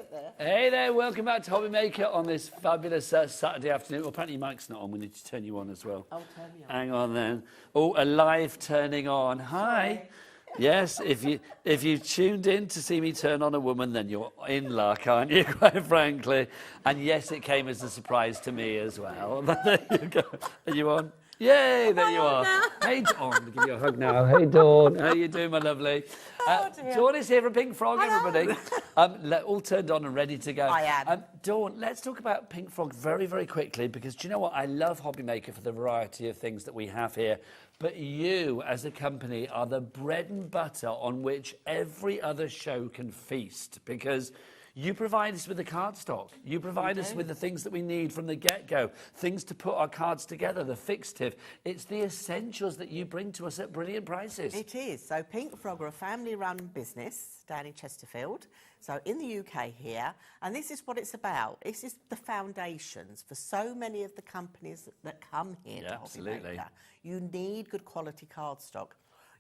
at there. Hey there, welcome back to Hobbymaker on this fabulous Saturday afternoon. Well, apparently your mic's not on, we need to turn you on as well. Oh, turn me on. Hang on then. Oh, a live turning on. Hi. Sorry. Yes, if you tuned in to see me turn on a woman, then you're in luck, aren't you, quite frankly? And yes, it came as a surprise to me as well. But there you go. Are you on? Yay, there you are. Hey, Dawn, I'll give you a hug now. Hey, Dawn, how you doing, my lovely? Dawn is here from Pink Frog, everybody. All turned on and ready to go. I am. Dawn, let's talk about Pink Frog very, very quickly, because do you know what? I love Hobbymaker for the variety of things that we have here. But you, as a company, are the bread and butter on which every other show can feast, because you provide us with the card stock. You provide us with the things that we need from the get-go, things to put our cards together, the fixative. It's the essentials that you bring to us at brilliant prices. It is. So Pink Frog are a family-run business down in Chesterfield, so in the UK here, and this is what it's about. This is the foundations for so many of the companies that come here to absolutely. Hobbymaker. You need good quality cardstock.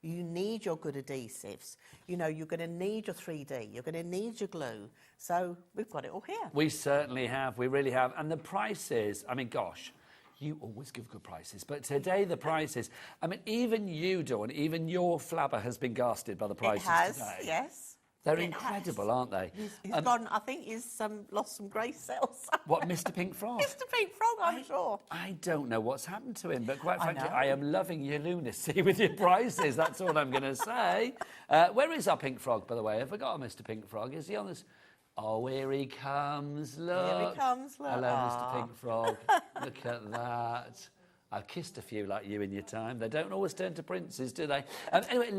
You need your good adhesives. You know, you're going to need your 3D. You're going to need your glue. So we've got it all here. We certainly have. We really have. And the prices, I mean, gosh, you always give good prices. But today, the prices, I mean, even you, Dawn, even your flabber has been gasted by the prices today. Yes. They're incredible, aren't they? He's gone, I think he's lost some grey cells. What, Mr. Pink Frog? Mr. Pink Frog, I'm sure. I don't know what's happened to him, but quite frankly, know. I am loving your lunacy with your prices. That's all I'm going to say. Where is our Pink Frog, by the way? I forgot Mr. Pink Frog. Is he on this? Oh, here he comes, look. Here he comes, look. Hello, Mr. Pink Frog. Look at that. I've kissed a few like you in your time. They don't always turn to princes, do they? Anyway,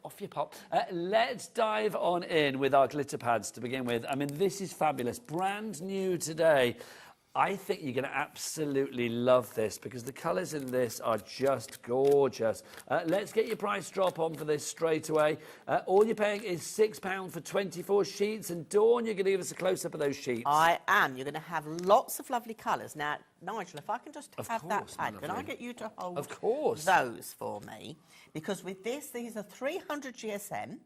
off you pop. Let's dive on in with our glitter pads to begin with. I mean, this is fabulous. Brand new today. I think you're going to absolutely love this because the colours in this are just gorgeous. Let's get your price drop on for this straight away. All you're paying is £6 for 24 sheets. And Dawn, you're going to give us a close-up of those sheets. I am. You're going to have lots of lovely colours. Now, Nigel, if I can just have that pad, can I get you to hold those for me? Because with this, these are 300 GSM.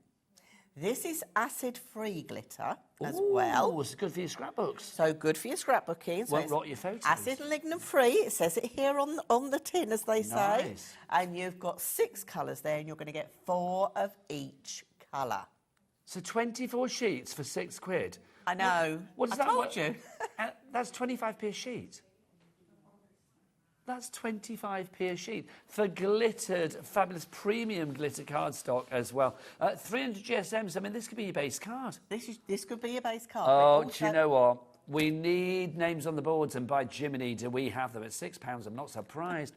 This is acid-free glitter as well. Oh, it's good for your scrapbooks. So good for your scrapbooking. Won't rot your photos. Acid and lignin-free. It says it here on the tin, as they say. Nice. And you've got 6 colours there, and you're going to get 4 of each colour. So 24 sheets for £6. I know. What does I that told you. That's 25p a sheet. That's 25p a sheet for glittered, fabulous premium glitter cardstock as well. 300 GSMs, I mean, this could be your base card. This could be your base card. Oh, do you know what? We need names on the boards, and by Jiminy, do we have them at £6? I'm not surprised.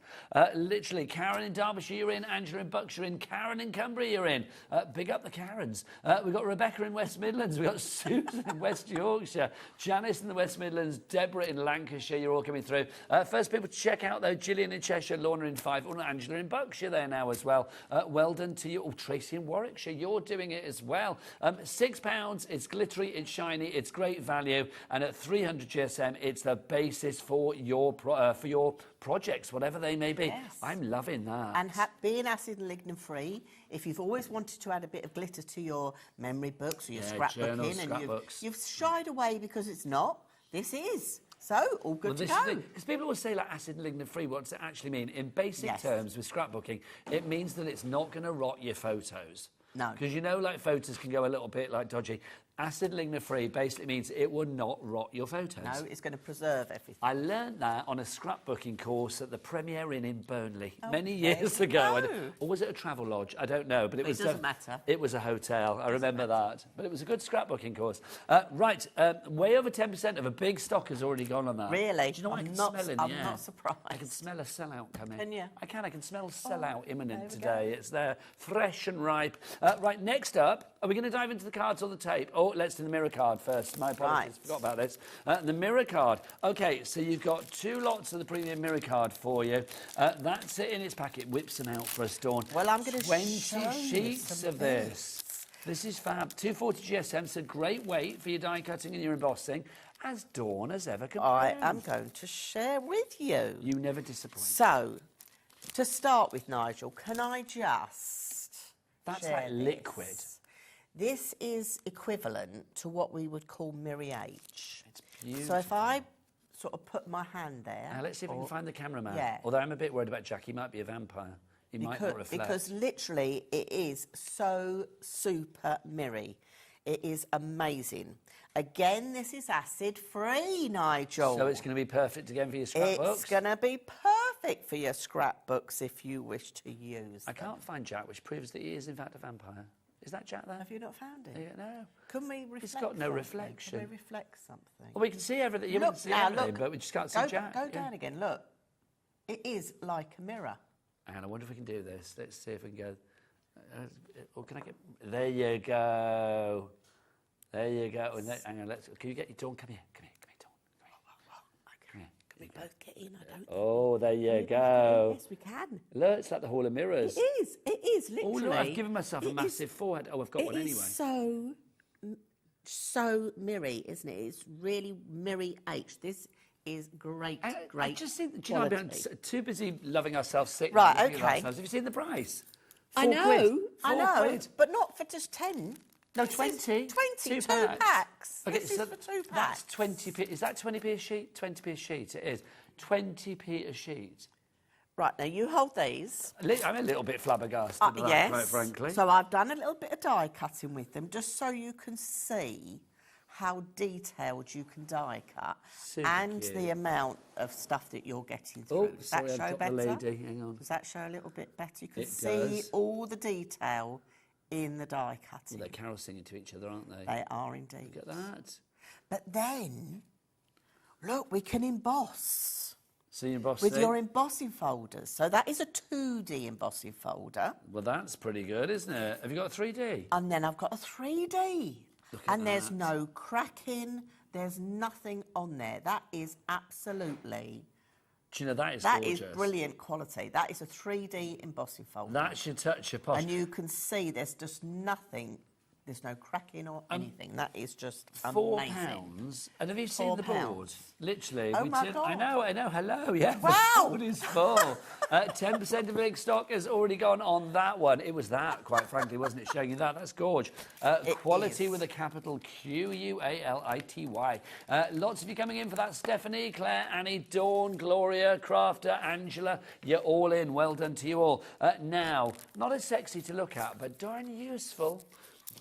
Literally, Karen in Derbyshire, you're in. Angela in Buckshire, in. Karen in Cumbria, you're in. Big up the Karens. We've got Rebecca in West Midlands. We've got Susan in West Yorkshire. Janice in the West Midlands. Deborah in Lancashire. You're all coming through. First people to check out, though, Gillian in Cheshire, Lorna in Fife, and Angela in Buckshire there now as well. Well done to you. Oh, Tracy in Warwickshire, you're doing it as well. £6. It's glittery, it's shiny, it's great value, and at 300 GSM, it's the basis for your projects, whatever they may be. Yes. I'm loving that. And being acid and lignin-free, if you've always wanted to add a bit of glitter to your memory books or your scrapbooking, and you've shied away because it's not, this is. So, all good to go. Because people always say, like, acid and lignin-free, what does it actually mean? In basic terms, with scrapbooking, it means that it's not going to rot your photos. No. Because you know, like, photos can go a little bit, like, dodgy. Acid lignin-free basically means it will not rot your photos. No, it's going to preserve everything. I learned that on a scrapbooking course at the Premier Inn in Burnley many years ago. Or was it a travel lodge? I don't know. But it doesn't matter. It was a hotel. I remember that. But it was a good scrapbooking course. Right, way over 10% of a big stock has already gone on that. Really? Do you know what I can smell in the air? I'm not surprised. I can smell a sellout coming. Can you? I can smell sellout imminent there we today. It's there, fresh and ripe. Right, next up, are we going to dive into the cards or the tape? Oh, let's do the mirror card first. My apologies, forgot about this. The mirror card. Okay, so you've got 2 lots of the premium mirror card for you. That's it in its packet. Whips them out for us, Dawn. Well, I'm going to 20 show sheets of this. This is fab. 240 GSM, so great weight for your die cutting and your embossing. As Dawn has ever compared. I am going to share with you. You never disappoint. So, to start with, Nigel, can I just That's share like liquid. This? This is equivalent to what we would call Miri H. It's beautiful. So if I sort of put my hand there... Now, let's see if we can find the cameraman. Yeah. Although I'm a bit worried about Jack. He might be a vampire. He might not reflect. Because literally it is so super Miri. It is amazing. Again, this is acid-free, Nigel. So it's going to be perfect again for your scrapbooks? It's going to be perfect for your scrapbooks if you wish to use them. I can't find Jack, which proves that he is in fact a vampire. Is that Jack there? Have you not found it? Yeah, no. Can we reflect It's got no something? reflection. Can we reflect something? Well, we can see everything. You Look, can see now, everything, look. but we just can't see Jack. Go down again, look. It is like a mirror. And I wonder if we can do this. Let's see if we can go. Or can I get... There you go. There you go. And hang on, can you get your Dawn? Come here, Dawn. Come here. Can we both get in? I don't Oh, there you go. Yes, we can. Look, it's like the Hall of Mirrors. It is, literally. Oh, look, I've given myself a massive forehead. Oh, I've got one anyway. It is so Miri, isn't it? It's really Miri H. This is great, I just think, do you know, I'm too busy loving ourselves sick. Right, okay. Have you seen the price? I know, £4. but not for just 10. No, 20. 22 packs. Okay, this is for 2 that's packs. 20p. Is that 20p a sheet? 20p a sheet, it is. 20p a sheet. Right, now you hold these. I'm a little bit flabbergasted about that, quite frankly. So I've done a little bit of die cutting with them, just so you can see how detailed you can die cut. Super and cute. the amount of stuff that you're getting Oh, through. Does sorry, that show I've got better? the lady. Hang on. Does that show a little bit better? You can It see does. all the detail in the die cutting. Well, they're carol singing to each other, aren't they? They are indeed. Look at that. But then, look, we can emboss. So you embossing? With your embossing folders. So that is a 2D embossing folder. Well, that's pretty good, isn't it? Have you got a 3D? And then I've got a 3D. Look at and there's that. no cracking. There's nothing on there. That is absolutely... Do you know, that is That gorgeous. is brilliant quality. That is a 3D embossing folder. That should touch your posh. And you can see there's just nothing. There's no cracking or anything. That is just amazing. £4. And have you seen the £4. board? Literally. Oh, my God. I know. Hello, yeah. Wow. The board is full. 10% of big stock has already gone on that one. It was that, quite frankly, wasn't it? Showing you that. That's gorge. Quality is. with a capital Quality. Lots of you coming in for that. Stephanie, Claire, Annie, Dawn, Gloria, Crafter, Angela. You're all in. Well done to you all. Now, not as sexy to look at, but darn useful.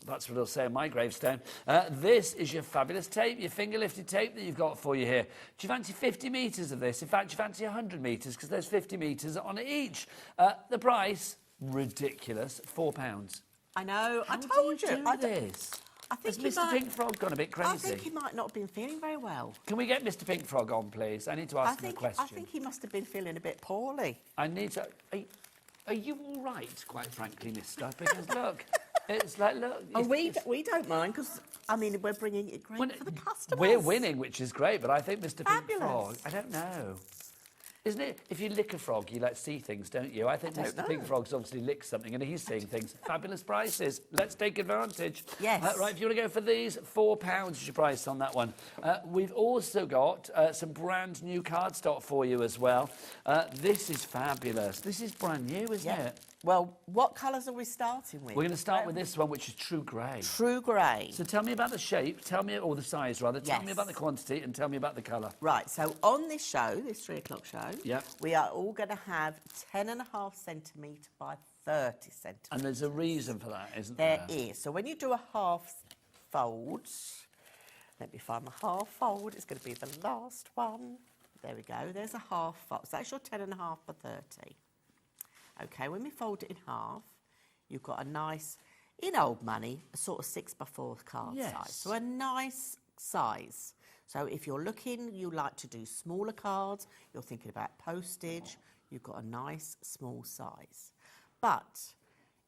That's what it'll say on my gravestone. This is your fabulous tape, your finger-lifted tape that you've got for you here. Do you fancy 50 metres of this? In fact, do you fancy 100 metres? Because there's 50 metres on it each. The price, ridiculous, £4. I know. How I told do you. do this? I think Has Mr. Pink Frog gone a bit crazy? I think he might not have been feeling very well. Can we get Mr. Pink Frog on, please? I need to ask him a question. I think he must have been feeling a bit poorly. I need to... Are you all right, quite frankly, mister? Because, look... It's like, look... And we don't mind, because, I mean, we're bringing it great for the customers. We're winning, which is great, but I think Mr. Pink Fabulous. Frog... I don't know. Isn't it? If you lick a frog, you like see things, don't you? I think Mr. Pink Frog's obviously licked something and he's seeing things. Fabulous prices. Let's take advantage. Yes. Right, if you want to go for these, £4 is your price on that one. We've also got some brand new cardstock for you as well. This is fabulous. This is brand new, isn't it? Well, what colours are we starting with? We're going to start with this one, which is True Grey. True Grey. So tell me about the shape, or the size rather, tell me Yes. about the quantity and tell me about the colour. Right, so on this show, this 3 o'clock show, Yep. we are all going to have 10.5 centimetre by 30 centimetres. And there's a reason for that, isn't there? There is. So when you do a half fold, let me find my half fold, it's going to be the last one. There we go, there's a half fold. So that's your 10.5 by 30. Okay, when we fold it in half, you've got a nice, in old money, a sort of 6x4 card Yes. size. So a nice size. So if you're looking, you like to do smaller cards, you're thinking about postage, you've got a nice small size. But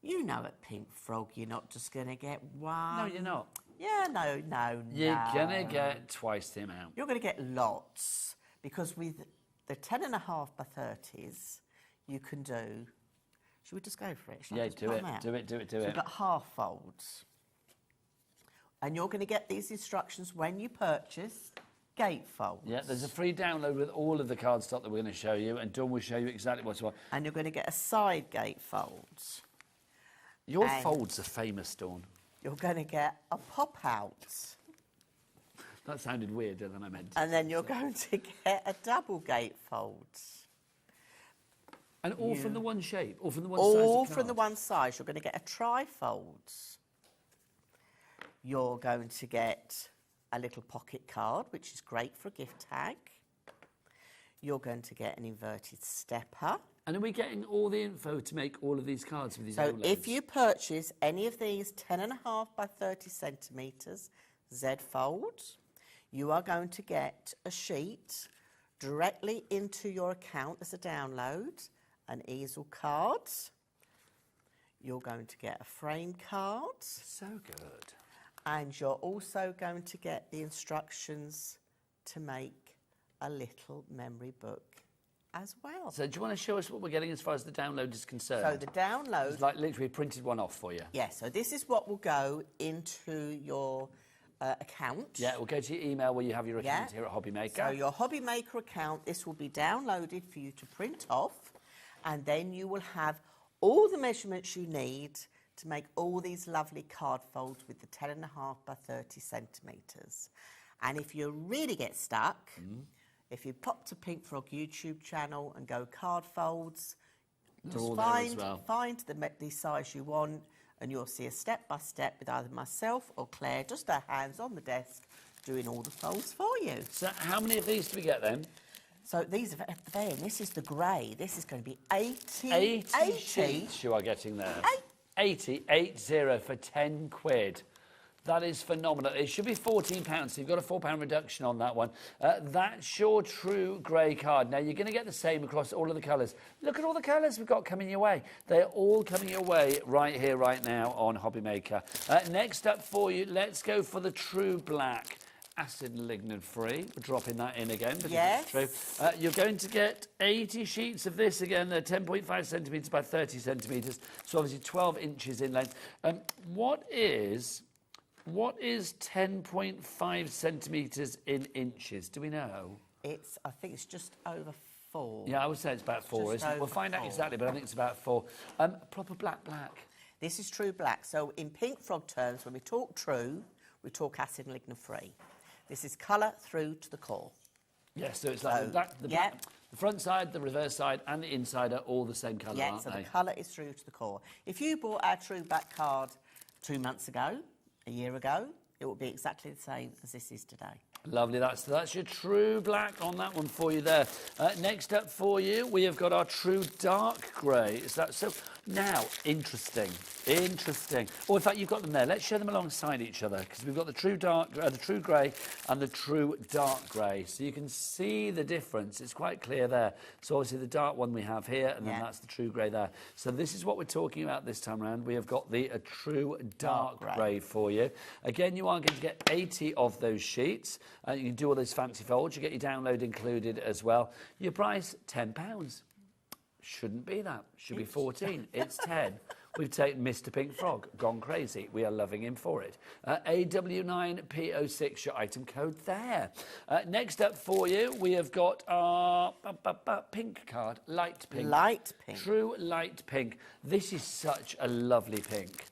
you know at Pink Frog, you're not just going to get one. No, you're not. Yeah, no. You're going to get twice the amount. You're going to get lots. Because with the 10.5 by 30s, you can do... Should we just go for it? Shall I Yeah, just do put it, them out? do it. So we've got half folds. And you're going to get these instructions when you purchase gate folds. Yeah, there's a free download with all of the cardstock that we're going to show you, and Dawn will show you exactly what to want. And you're going to get a side gate fold. Your And- folds are famous, Dawn. you're going to get a pop-out. That sounded weirder than I meant. And then you're going to get a double gatefold. And all from the one shape, or from the one size? All from the one size. You're going to get a trifold. You're going to get a little pocket card, which is great for a gift tag. You're going to get an inverted stepper. And are we getting all the info to make all of these cards with these So O-loads? if you purchase any of these 10.5 by 30 centimetres Z folds, you are going to get a sheet directly into your account as a download, an easel card. You're going to get a frame card. So good. And you're also going to get the instructions to make a little memory book as well. So do you want to show us what we're getting as far as the download is concerned? So the download... It's like literally printed one off for you. Yeah, so this is what will go into your account. Yeah, we'll go to your email where you have your account here at Hobbymaker. So your Hobbymaker account, this will be downloaded for you to print off, and then you will have all the measurements you need to make all these lovely card folds with the 10.5 by 30 centimetres. And if you really get stuck, if you pop to Pink Frog YouTube channel and go card folds, just find the size you want, and you'll see a step-by-step with either myself or Claire, just our hands on the desk, doing all the folds for you. So how many of these do we get then? So these are at the end. This is the grey. This is going to be 80. 80 sheets you are getting there. 80 for 10 quid. That is phenomenal. It should be £14, so you've got a £4 reduction on that one. That's your true grey card. Now, you're going to get the same across all of the colours. Look at all the colours we've got coming your way. They're all coming your way right here, right now on Hobbymaker. Next up for you, let's go for the true black. Acid and lignin free. We're dropping that in again because it's true. You're going to get 80 sheets of this again. They're 10.5 centimetres by 30 centimetres, so obviously 12 inches in length. What is 10.5 centimetres in inches? Do we know? I think it's just over 4. Yeah, I would say it's about 4, isn't it? We'll find out exactly, but I think it's about 4. Proper black. This is true black. So in Pink Frog terms, when we talk true, we talk acid and lignin free. This is colour through to the core. Yes, so it's like the black, the front side, the reverse side, and the inside are all the same colour, aren't so they? the colour is through to the core. If you bought our true black card 2 months ago, a year ago, it will be exactly the same as this is today. Lovely, that's your true black on that one for you there. Next up for you, we have got our true dark grey. Is that so? Now, interesting. Or in fact, you've got them there. Let's show them alongside each other because we've got the true dark, the true grey, and the true dark grey. So you can see the difference. It's quite clear there. So obviously the dark one we have here, and then that's the true grey there. So this is what we're talking about this time around. We have got the true dark grey for you. Again, you are going to get 80 of those sheets. You can do all those fancy folds. You get your download included as well. Your price, £10. Shouldn't be that. Should be 14. It's 10. We've taken Mr. Pink Frog, gone crazy. We are loving him for it. AW9P06, your item code there. Next up for you, we have got our pink card, light pink. Light pink. True light pink. This is such a lovely pink.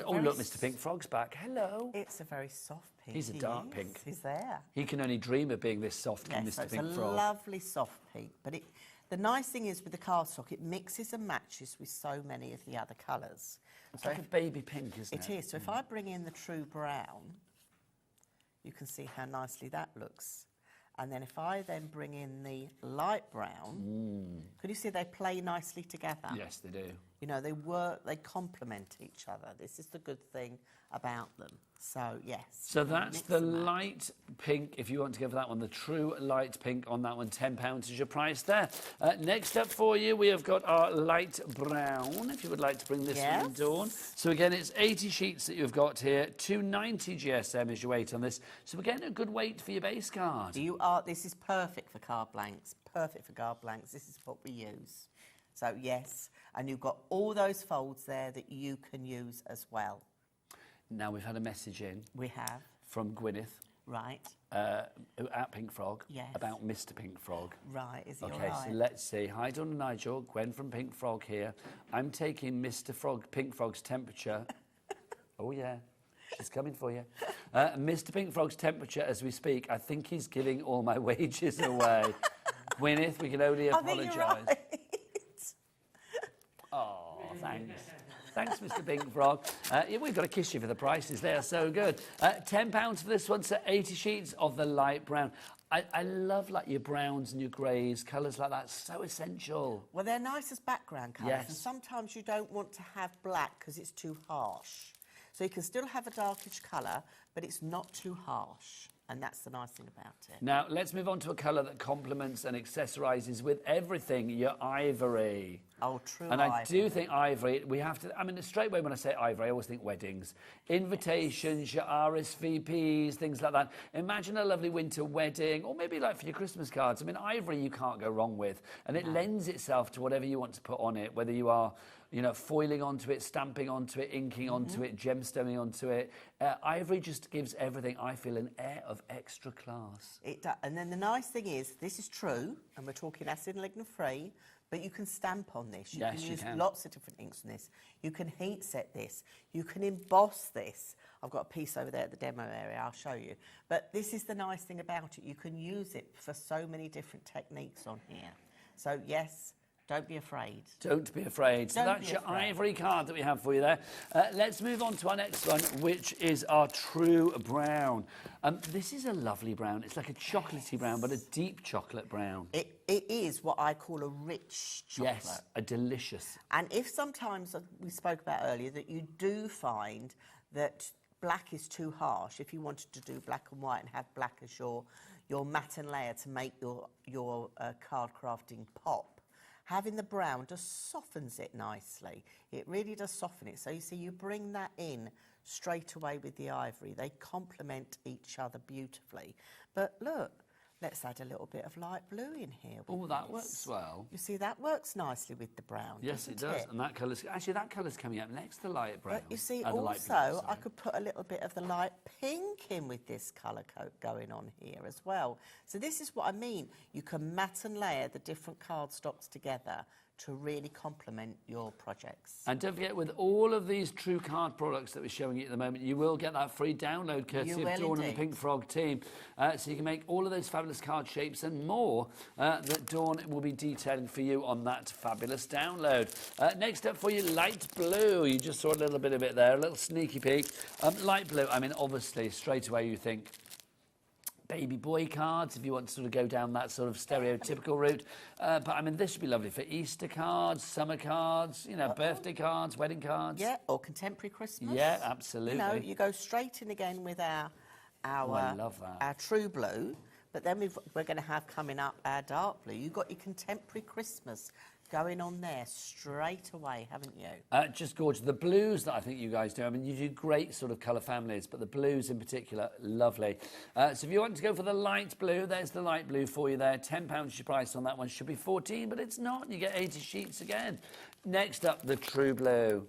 Oh, look, Mr. Pink Frog's back. Hello. It's a very soft pink. He's a dark pink. He's there. He can only dream of being this soft, Mr. Pink Frog. It's a lovely soft pink, but the nice thing is with the cardstock, it mixes and matches with so many of the other colours. It's like a baby pink, isn't it? It is. So if I bring in the true brown, you can see how nicely that looks. And then if I then bring in the light brown, could you see they play nicely together? Yes, they do. You know, they complement each other. This is the good thing about them. So, yes. So that's the light pink, if you want to go for that one, the true light pink on that one, £10 is your price there. Next up for you, we have got our light brown, if you would like to bring this one in, Dawn. So again, it's 80 sheets that you've got here, 290 GSM is your weight on this. So we're getting a good weight for your base card. This is perfect for card blanks, This is what we use. So, yes, and you've got all those folds there that you can use as well. Now, we've had a message in. We have. From Gwyneth. Right. At Pink Frog. Yes. About Mr. Pink Frog. Right, is he all right? Okay, so let's see. Hi, Dawn and Nigel. Gwen from Pink Frog here. I'm taking Mr. Pink Frog's temperature. Oh, yeah. She's coming for you. Mr. Pink Frog's temperature as we speak. I think he's giving all my wages away. Gwyneth, we can only apologise. Right. Oh, thanks. Thanks, Mr. Pink Frog. Yeah, we've got to kiss you for the prices. They are so good. £10 for this one, so 80 sheets of the light brown. I love like your browns and your greys, colours like that. So essential. Well, they're nice as background colours. Yes. And sometimes you don't want to have black because it's too harsh. So you can still have a darkish colour, but it's not too harsh. And that's the nice thing about it. Now, let's move on to a colour that complements and accessorises with everything, your ivory. Oh, true and ivory. I do think ivory, we have to, I mean, straight away when I say ivory, I always think weddings. Invitations, your RSVPs, things like that. Imagine a lovely winter wedding, or maybe like for your Christmas cards. I mean, ivory you can't go wrong with. And it lends itself to whatever you want to put on it, whether you are, you know, foiling onto it, stamping onto it, inking onto it, gemstoning onto it. Ivory just gives everything, I feel, an air of extra class. It does. And then the nice thing is, this is true, and we're talking acid and lignin free, but you can stamp on this. You Yes, can you use can. lots of different inks on this. You can heat set this. You can emboss this. I've got a piece over there at the demo area, I'll show you. But this is the nice thing about it. You can use it for so many different techniques on here. So, yes, don't be afraid. Don't be afraid. So Don't that's be your afraid. ivory card that we have for you there. Let's move on to our next one, which is our true brown. This is a lovely brown. It's like a chocolatey brown, but a deep chocolate brown. It is what I call a rich chocolate. Yes, a delicious. And if sometimes, we spoke about earlier, that you do find that black is too harsh, if you wanted to do black and white and have black as your matte layer to make your card crafting pop, having the brown just softens it nicely. It really does soften it. So you see, you bring that in straight away with the ivory. They complement each other beautifully. But look, let's add a little bit of light blue in here. Oh, that works well. You see, that works nicely with the brown. Yes, it doesn't does. And that colour's, actually, that colour's coming up next to light brown. But you see, The light blue, also, I sorry. could put a little bit of the light pink in with this colour coat going on here as well. So this is what I mean. You can matte and layer the different cardstocks together to really complement your projects. And don't forget, with all of these True Card products that we're showing you at the moment, you will get that free download courtesy You of will Dawn and the indeed. Pink Frog team. So you can make all of those fabulous card shapes and more that Dawn will be detailing for you on that fabulous download. Next up for you, light blue. You just saw a little bit of it there, a little sneaky peek. Light blue, I mean, obviously, straight away you think, baby boy cards, if you want to sort of go down that sort of stereotypical route. But, I mean, this would be lovely for Easter cards, summer cards, you know, birthday cards, wedding cards. Yeah, or contemporary Christmas. Yeah, absolutely. You know, you go straight in again with our I love that. our true blue, but then we're going to have coming up our dark blue. You've got your contemporary Christmas going on there straight away, haven't you? Just gorgeous. The blues that I think you guys do, I mean, you do great sort of colour families, but the blues in particular, lovely. So if you want to go for the light blue, there's the light blue for you there. £10 is your price on that one. Should be 14, but it's not. You get 80 sheets again. Next up, the true blue.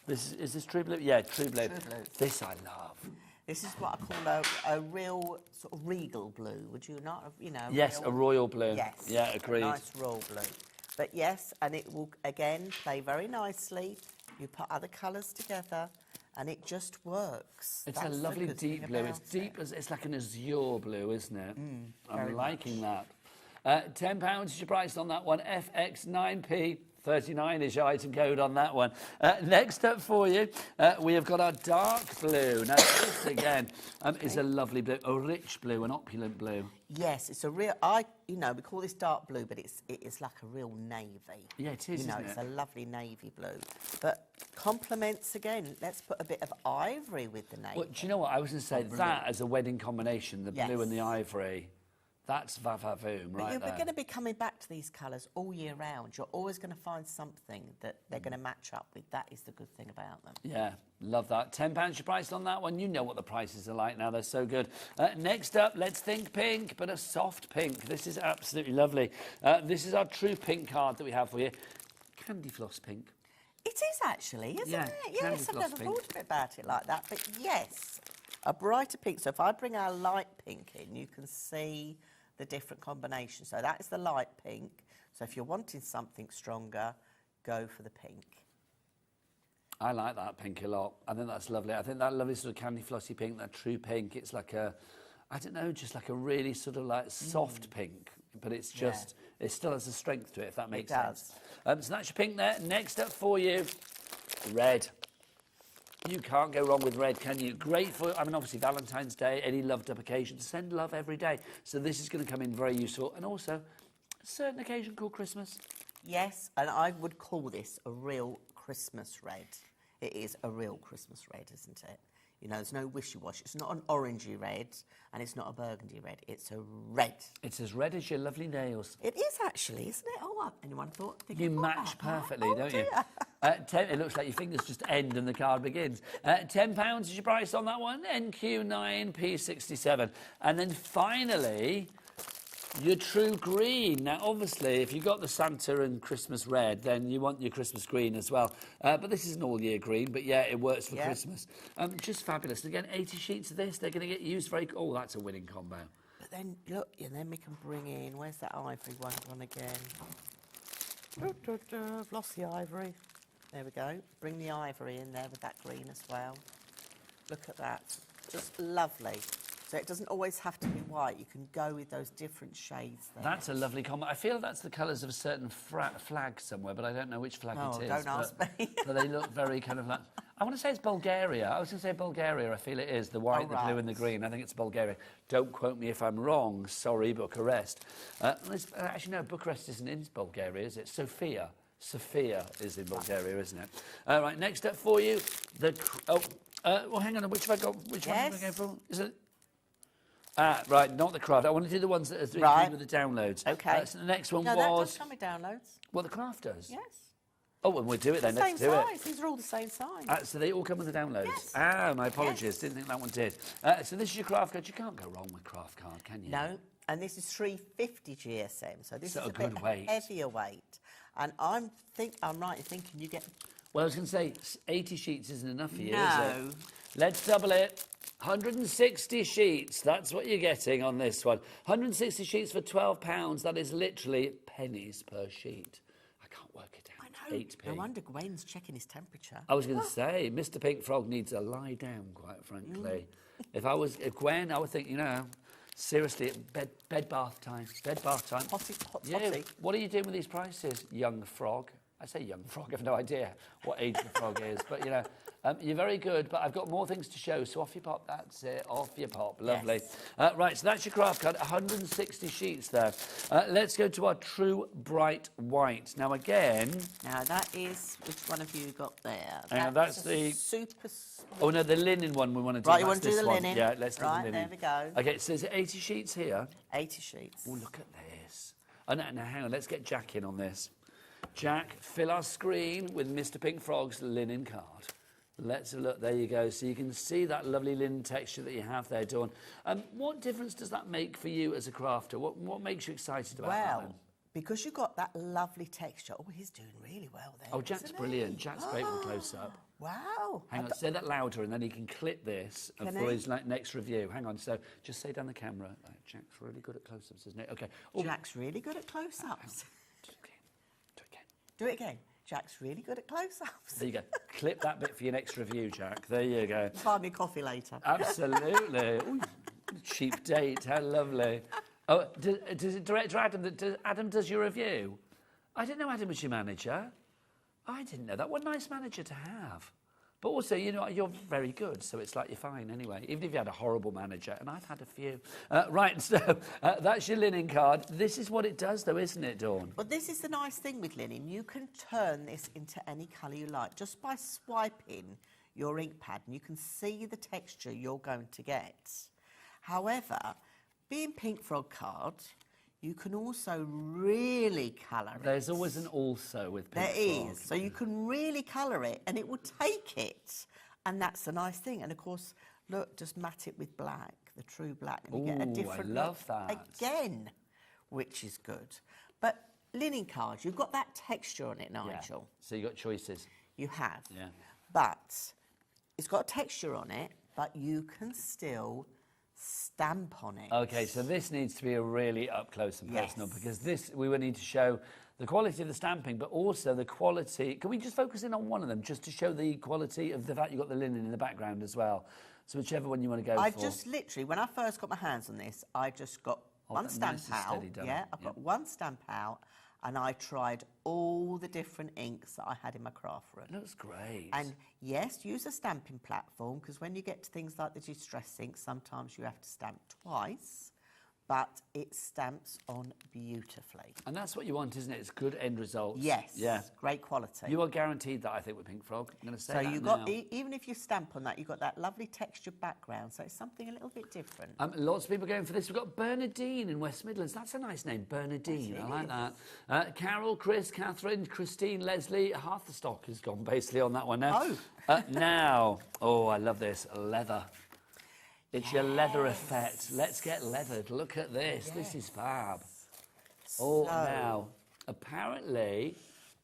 Is this true blue? Yeah, true blue. True blue. This I love. This is what I call a real sort of regal blue, would you not? You know. Yes, real, a royal blue. Yes. Yeah, agreed. A nice royal blue. But yes, and it will again play very nicely. You put other colours together, and it just works. It's That's a the lovely good thing deep blue. It's about deep as it's like an azure blue, isn't it? very I'm liking that. £10 is your price on that one. FX9P. 39 is your item code on that one. Next up for you, we have got our dark blue. Now, this again is a lovely blue, a rich blue, an opulent blue. Yes, it's a real. We call this dark blue, but it is like a real navy. Yeah, it is. You know, isn't it's it? a lovely navy blue. But complements again. Let's put a bit of ivory with the navy. Well, do you know what? I was going to say that as a wedding combination, the blue and the Yes. ivory. That's va-va-voom right But there. we're going to be coming back to these colours all year round. You're always going to find something that they're going to match up with. That is the good thing about them. Yeah, love that. £10 your price on that one. You know what the prices are like now. They're so good. Next up, let's think pink, but a soft pink. This is absolutely lovely. This is our true pink card that we have for you. Candy floss pink. It is actually, isn't Yeah, it? candy Yes, I've floss never pink. thought about it like that. But yes, a brighter pink. So if I bring our light pink in, you can see the different combinations. So that is the light pink. So if you're wanting something stronger, go for the pink. I like that pink a lot. I think that's lovely. I think that lovely sort of candy flossy pink, that true pink, it's like a, I don't know, just like a really sort of like soft pink, but it's just, it still has a strength to it, if that makes sense. So that's your pink there. Next up for you, red. You can't go wrong with red, can you? Great for, I mean, obviously Valentine's Day, any loved up occasion, send love every day. So this is going to come in very useful. And also, a certain occasion called Christmas. Yes, and I would call this a real Christmas red. It is a real Christmas red, isn't it? You know, there's no wishy-washy. It's not an orangey red, and it's not a burgundy red. It's a red. It's as red as your lovely nails. It is actually, isn't it? Oh, anyone thought? You match perfectly, don't you? It looks like your fingers just end and the card begins. £10 is your price on that one. NQ9P67. And then finally, your true green. Now, obviously, if you've got the Santa and Christmas red, then you want your Christmas green as well. But this isn't all year green, but yeah, it works for Christmas. Just fabulous. And again, 80 sheets of this, they're going to get used very... Oh, that's a winning combo. But then, look, and then we can bring in... Where's that ivory one gone again? I've lost the ivory. There we go. Bring the ivory in there with that green as well. Look at that. Just lovely. So it doesn't always have to be white. You can go with those different shades there. That's a lovely combo. I feel that's the colours of a certain flag somewhere, but I don't know which flag it is. Don't ask me. But they look very kind of like... I want to say it's Bulgaria. I was going to say Bulgaria. I feel it is. The white, the blue and the green. I think it's Bulgaria. Don't quote me if I'm wrong. Sorry, Bucharest. Actually, no, Bucharest isn't in Bulgaria, is it? Sofia. Sofia is in Bulgaria, isn't it? All right, next up for you, well, hang on, which have I got? Which one am I going for? Is it? Right, not the craft. I want to do the ones that are with the downloads. Okay. So the next one no, was... that does come with downloads. Well, the craft does? Yes. Oh, well, we'll do it then. Let's do same size. These are all the same size. So they all come with the downloads? Yes. My apologies. Didn't think that one did. So this is your craft card. You can't go wrong with craft card, can you? No. And this is 350 GSM, so this is a good bit weight. heavier weight. And I'm right in thinking you get... Well, I was going to say, 80 sheets isn't enough for you, no. is it? Let's double it. 160 sheets, that's what you're getting on this one. 160 sheets for £12, that is literally pennies per sheet. I can't work it out. I know. 8p. No wonder Gwen's checking his temperature. I was going to say, Mr. Pink Frog needs a lie down, quite frankly. If Gwen, I would think, you know... Seriously, bed bath time. Bed bath time. Hotty. What are you doing with these prices, young frog? I say young frog, I have no idea what age the frog is. But, you know, you're very good, but I've got more things to show. So off you pop, that's it. Off you pop. Lovely. Yes. Right, so that's your craft card. 160 sheets there. Let's go to our true bright white. Now, again... Now, that is... Which one have you got there? That's the... Super... Oh, no, the linen one we want to do. Right, you want to do the linen? Yeah, let's do the linen. There we go. OK, so there's 80 sheets here. 80 sheets. Oh, look at this. Oh, no, hang on, let's get Jack in on this. Jack, fill our screen with Mr. Pink Frog's linen card. Let's look, there you go. So you can see that lovely linen texture that you have there, Dawn. What difference does that make for you as a crafter? What makes you excited about that? Well, because you've got that lovely texture. Oh, he's doing really well there. Oh, Jack's brilliant. Jack's great with close-up. Wow. Hang on, say that louder and then he can clip this for his next review. Hang on, so just say down the camera. Jack's really good at close-ups, isn't it? OK. Oh. Jack's really good at close-ups. Do it again. Do it again. Jack's really good at close-ups. There you go. Clip that bit for your next review, Jack. There you go. Buy me coffee later. Absolutely. Ooh, cheap date. How lovely. Oh, does it director Adam? Adam does your review? I didn't know Adam was your manager. I didn't know that. What a nice manager to have. But also, you know, you're very good, so it's like you're fine anyway, even if you had a horrible manager, and I've had a few. Right, so that's your linen card. This is what it does, though, isn't it, Dawn? Well, this is the nice thing with linen. You can turn this into any colour you like just by swiping your ink pad, and you can see the texture you're going to get. However, being Pink Frog card, you can also really colour it. There's always an also with Pink Frog. There is. So you can really colour it and it will take it. And that's the nice thing. And, of course, look, just matte it with black, the true black. And you get a different I love that. Again, which is good. But linen cards, you've got that texture on it, Nigel. Yeah. So you've got choices. You have. Yeah. But it's got a texture on it, but you can still... stamp on it. OK, so this needs to be a really up-close and personal because this, we will need to show the quality of the stamping, but also the quality. Can we just focus in on one of them just to show the quality of the fact you've got the linen in the background as well? So whichever one you want to go for. I just literally, when I first got my hands on this, I just got one stamp out. Yeah, I got one stamp out, and I tried all the different inks that I had in my craft room. It looks great. And yes, use a stamping platform, because when you get to things like the distress ink, sometimes you have to stamp twice, but it stamps on beautifully. And that's what you want, isn't it? It's good end results. Yes, yeah. Great quality. You are guaranteed that, I think, with Pink Frog. I'm going to say that you now. got even if you stamp on that, you've got that lovely textured background, so it's something a little bit different. Lots of people going for this. We've got Bernadine in West Midlands. That's a nice name, Bernadine. I like that. Carol, Chris, Catherine, Christine, Leslie. Half the stock has gone basically on that one now. Now, I love this. Leather. It's your leather effect. Let's get leathered. Look at this. This is fab. Now, apparently,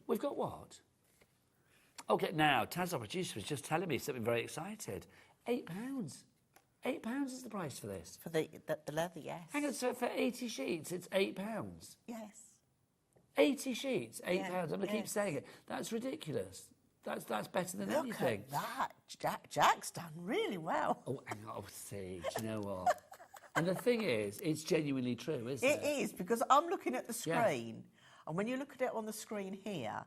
we've got what? Okay, now, Taz, our producer, was just telling me something very excited. £8. £8 is the price for this. For the leather, yes. Hang on, so for 80 sheets, it's £8? Yes. 80 sheets, £8. Yeah, I'm going to keep saying it. That's ridiculous. That's better than anything. Look at that. Jack's done really well. Hang on. See, do you know what? And the thing is, it's genuinely true, isn't it? It is, because I'm looking at the screen, and when you look at it on the screen here,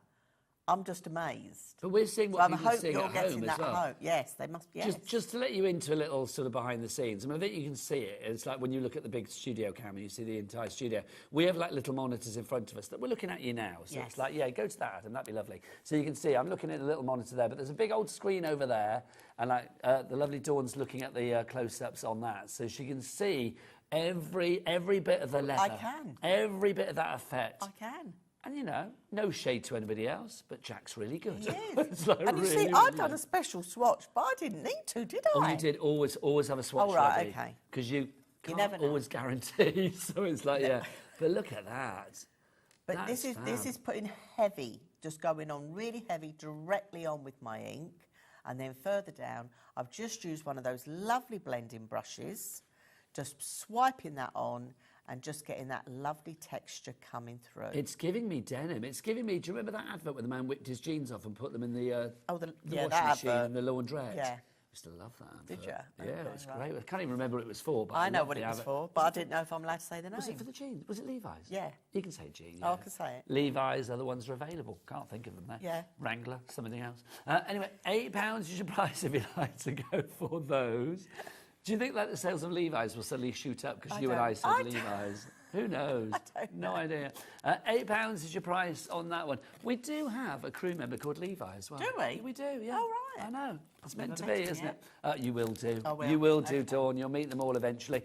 I'm just amazed. But we're seeing what people are seeing at home as well. Home. Yes, they must. Yes. Just to let you into a little sort of behind the scenes. I mean, I think you can see it. It's like when you look at the big studio camera, you see the entire studio. We have like little monitors in front of us that we're looking at you now. So it's like, go to that, Adam. That'd be lovely. So you can see, I'm looking at a little monitor there, but there's a big old screen over there, and like the lovely Dawn's looking at the close-ups on that, so she can see every bit of the leather. I can. Every bit of that effect. I can. And, you know, no shade to anybody else, but Jack's really good. He is. Like and you see, I'd done a special swatch, but I didn't need to, did I? Oh, you did always have a swatch ready. Okay. Because you can't never know. always guarantee. So it's like, But look at that. But this is putting heavy, just going on really heavy, directly on with my ink. And then further down, I've just used one of those lovely blending brushes, just swiping that on, and just getting that lovely texture coming through. It's giving me denim. It's giving me... Do you remember that advert where the man whipped his jeans off and put them in the washing machine and the laundrette? Yeah. I used to love that advert. Did you? Yeah, it was great. I can't even remember what it was for. But I know what it was for, but I didn't know if I'm allowed to say the name. Was it for the jeans? Was it Levi's? Yeah. You can say jeans. Oh, I can say it. Levi's, other ones are available. Can't think of them there. Yeah. Wrangler, something else. Anyway, £8 is your price if you like to go for those. Do you think that the sales of Levi's will suddenly shoot up because you and I said Levi's? Who knows? I don't know. No idea. £8 is your price on that one. We do have a crew member called Levi as well. Do we? We do, yeah. Oh, right. I know. It's meant to never be, met isn't him it? You will do. I will. You will do, Dawn. You'll meet them all eventually.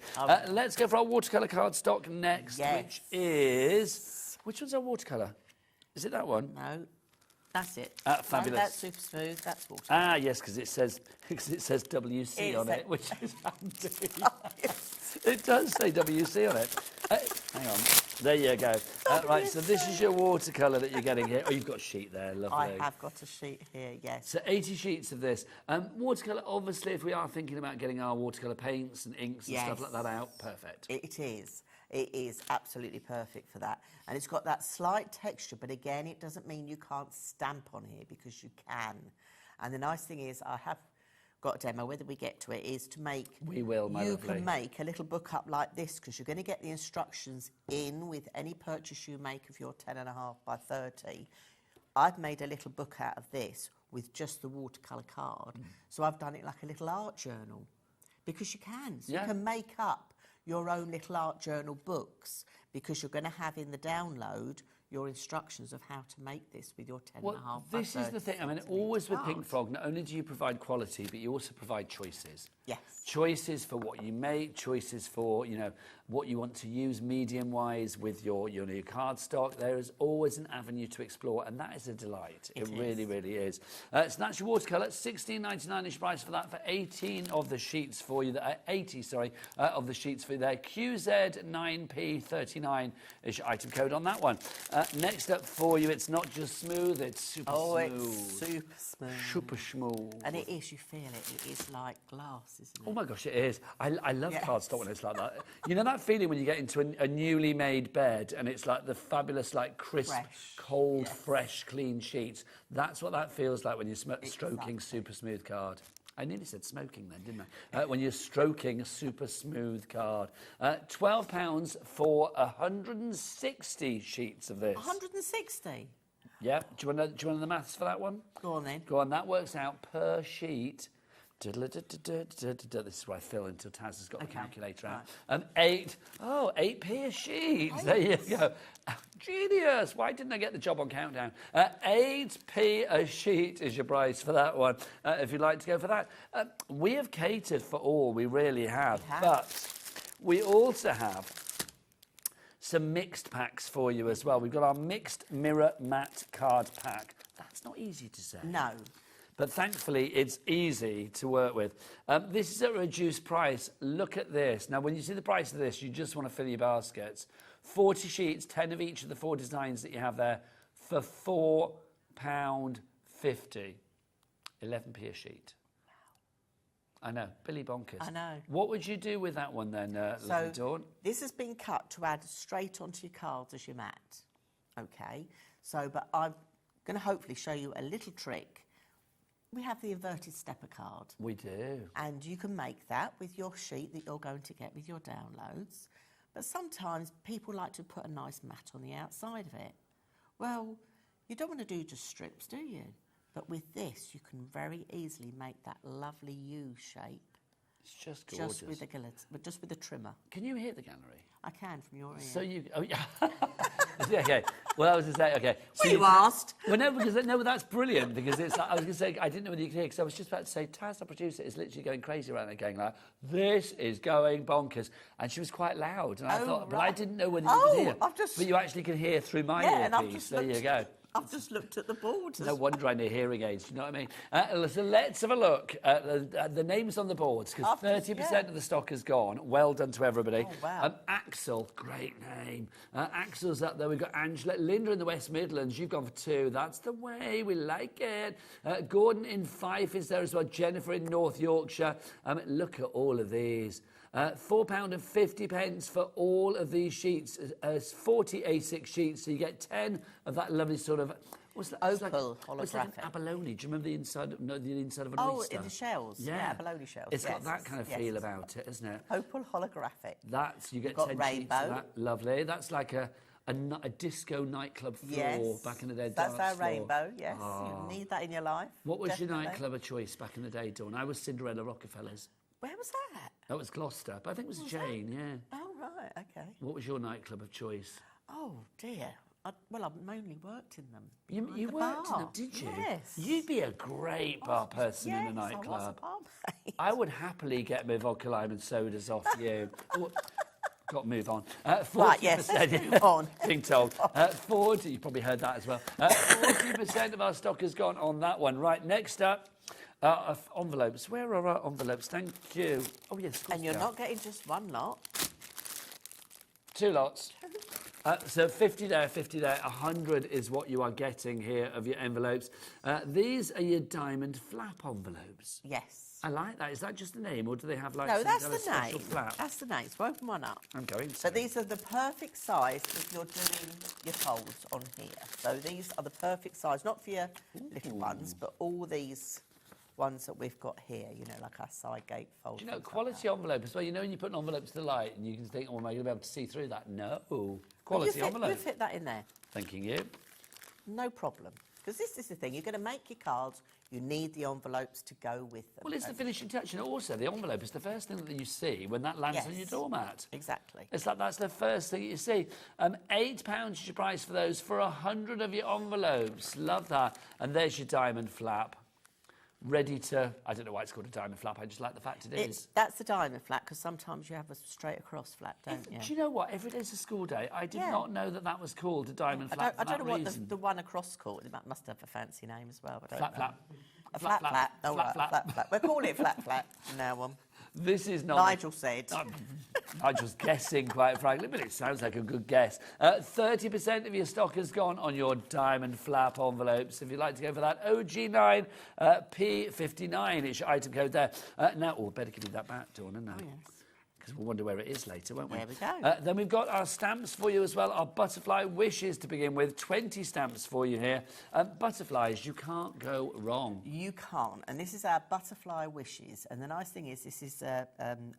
Let's go for our watercolour cardstock next, which is... Which one's our watercolour? Is it that one? No. That's it. Fabulous. No, that's super smooth. That's watercolour. Yes, because it says WC on it, which is handy. It does say WC on it. Hang on. There you go. Right, so this is your watercolour that you're getting here. Oh, you've got a sheet there. Lovely. I have got a sheet here, yes. So 80 sheets of this. Watercolour, obviously, if we are thinking about getting our watercolour paints and inks and stuff like that out, perfect. It is. It is absolutely perfect for that. And it's got that slight texture, but again, it doesn't mean you can't stamp on here, because you can. And the nice thing is, I have got a demo, whether we get to it, is to make... We will, my lovely. You can make a little book up like this, because you're going to get the instructions in with any purchase you make of your 10.5 by 30. I've made a little book out of this with just the watercolour card. So I've done it like a little art journal, because you can. So you can make up your own little art journal books, because you're going to have in the download your instructions of how to make this with your 10.5 by 30. This is the thing. I mean, always with Pink Frog, not only do you provide quality, but you also provide choices. Yes. Choices for what you make, choices for, you know, what you want to use medium-wise with your cardstock. There is always an avenue to explore, and that is a delight. It really, really is. It's natural watercolour, $16.99-ish price for that, for 18 of the sheets for you. 80, sorry, of the sheets for you there. QZ9P39 is your item code on that one. Next up for you, it's not just smooth, it's super smooth. Oh, it's super smooth. Super smooth. And it is, you feel it. It is like glass, isn't it? Oh my gosh, it is. I love cardstock when it's like that. You know that that feeling when you get into a newly made bed and it's like the fabulous, like crisp, cold, fresh, clean sheets? That's what that feels like when you're stroking super smooth card. I nearly said smoking then, didn't I? When you're stroking a super smooth card. £12 for 160 sheets of this. 160? Yeah. Do you want to know the maths for that one? Go on then. Go on, that works out per sheet. This is where I fill until Taz has got the calculator out. Right. 8p a sheet. There you go. Genius. Why didn't I get the job on Countdown? 8p a sheet is your price for that one, if you'd like to go for that. We have catered for all, we really have. But we also have some mixed packs for you as well. We've got our mixed mirror matte card pack. That's not easy to say. No. But thankfully, it's easy to work with. This is at a reduced price. Look at this. Now, when you see the price of this, you just want to fill your baskets. 40 sheets, 10 of each of the 4 designs that you have there for £4.50. 11p a sheet. I know, Billy bonkers. I know. What would you do with that one then, so Dawn? This has been cut to add straight onto your cards as your mat. Okay, so, but I'm going to hopefully show you a little trick. We have the inverted stepper card. We do. And you can make that with your sheet that you're going to get with your downloads. But sometimes people like to put a nice mat on the outside of it. Well, you don't want to do just strips, do you? But with this, you can very easily make that lovely U shape. It's just gorgeous. Just with a trimmer. Can you hear the gallery? I can from your ear. So you... Oh, yeah. Yeah, okay. Well, I was going to say, okay. So you asked. Well, no, because no, that's brilliant because it's. I was going to say I didn't know whether you could hear because I was just about to say Taz, our producer, is literally going crazy around there, going like, "This is going bonkers," and she was quite loud, and I thought, but I didn't know whether you could hear. But you actually can hear through my earpiece. There you go. I've just looked at the board. No wonder I need hearing aids, do you know what I mean? So let's have a look at the names on the boards, because 30% of the stock is gone. Well done to everybody. Oh, wow. Axel, great name. Axel's up there. We've got Angela. Linda in the West Midlands, you've gone for 2. That's the way. We like it. Gordon in Fife is there as well. Jennifer in North Yorkshire. Look at all of these. £4.50 for all of these sheets. 40 A6 sheets, so you get 10 of that lovely sort of... What's that? Opal holographic. It's like an abalone. Do you remember the inside of an oyster? Oh, in the shells. Yeah, abalone shells. It's got that kind of feel about it, isn't it? Opal holographic. That's, you get 10 sheets of that. Lovely. That's like a disco nightclub floor back in the day. That's our rainbow, yes. Oh. You need that in your life. What was your nightclub of choice back in the day, Dawn? I was Cinderella Rockefellers. Where was that? That was Gloucester, but I think it was Jane, yeah. Oh, right, okay. What was your nightclub of choice? Oh, dear. I've mainly worked in them. You worked in them, did you? Yes. You'd be a great bar person in a nightclub. I was a barmaid. I would happily get my vodka lime and sodas off you. Got to move on. 40%, right, yes, let's move on. Being told. 40, you probably heard that as well. 40% of our stock has gone on that one. Right, next up. Envelopes. Where are our envelopes? Thank you. Oh, yes. And you're not getting just one lot. 2 lots. So 50 there, 50 there. 100 is what you are getting here of your envelopes. These are your diamond flap envelopes. Yes. I like that. Is that just the name, or do they have like no, some that's kind of the special name. flap? That's the name. So open one up. I'm going to. So these are the perfect size if you're doing your folds on here. So these are the perfect size, not for your little ones, but all these ones that we've got here, you know, like our side gate fold. Do you know, quality envelope as well. You know when you put an envelope to the light and you can think, oh, am I going to be able to see through that? No. Quality envelope. You fit that in there. Thanking you. No problem. Because this is the thing, you're going to make your cards, you need the envelopes to go with them. Well, it's the finishing touch, and also the envelope is the first thing that you see when that lands on your doormat. Exactly. It's like that's the first thing you see. £8 is your price for those for 100 of your envelopes. Love that. And there's your diamond flap. Ready to... I don't know why it's called a diamond flap. I just like the fact it is. That's the diamond flap, because sometimes you have a straight across flap, don't you? Do you know what? Every day's a school day. I did not know that that was called a diamond flap I don't know what the one across called. It must have a fancy name as well. But flap flap. A flat flap. Oh, right, flat flap. We'll call it flat flap from now on. This is not... Nigel said. Nigel's guessing, quite frankly, but it sounds like a good guess. 30% of your stock has gone on your diamond flap envelopes. If you'd like to go for that, OG9 P59 is your item code there. Now, better give you that back, Dawn, isn't I? Oh, yes. because we'll wonder where it is later, won't we? There we go. Then we've got our stamps for you as well, our butterfly wishes to begin with. 20 stamps for you here. Butterflies, you can't go wrong. You can't. And this is our butterfly wishes. And the nice thing is this is a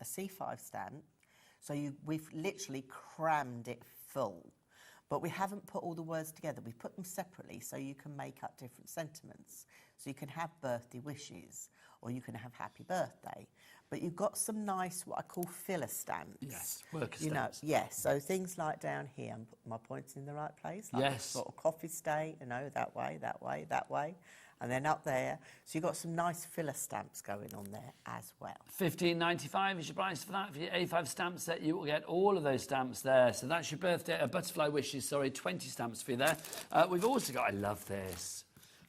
C5 stamp. So we've literally crammed it full. But we haven't put all the words together. We've put them separately so you can make up different sentiments. So you can have birthday wishes or you can have happy birthday. But you've got some nice, what I call filler stamps. Yes, worker stamps. You know, yes, so things like down here, I'm putting my points in the right place. Like yes. Sort of coffee stain, you know, that way, that way, that way. And then up there, so you've got some nice filler stamps going on there as well. $15.95 is your price for that. For your A5 stamp set, you will get all of those stamps there. So that's your birthday, butterfly wishes, sorry, 20 stamps for you there. We've also got, I love this,